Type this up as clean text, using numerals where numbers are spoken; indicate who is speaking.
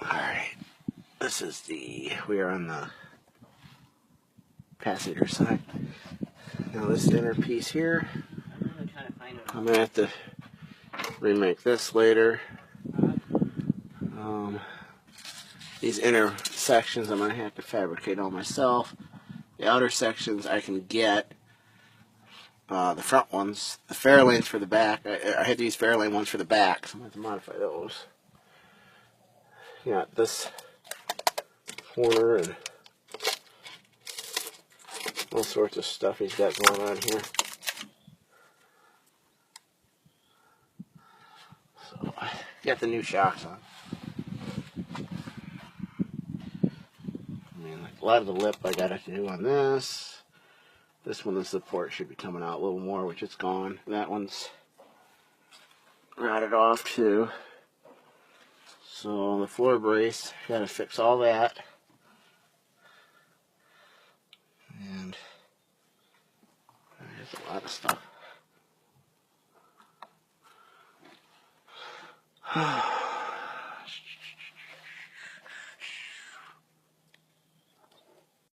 Speaker 1: Alright, we are on the passenger side. Now this inner piece here, I'm going to have to remake this later. These inner sections I'm going to have to fabricate all myself. The outer sections I can get. The front ones, the Fairlanes for the back, I had to use Fairlane ones for the back, so I'm going to have to modify those. Got this corner and all sorts of stuff he's got going on here. So, got the new shocks on. I mean, like a lot of the lip I got to do on this. This one, the support should be coming out a little more, which it's gone. That one's rotted off too. So on the floor brace, got to fix all that. And there's a lot of stuff.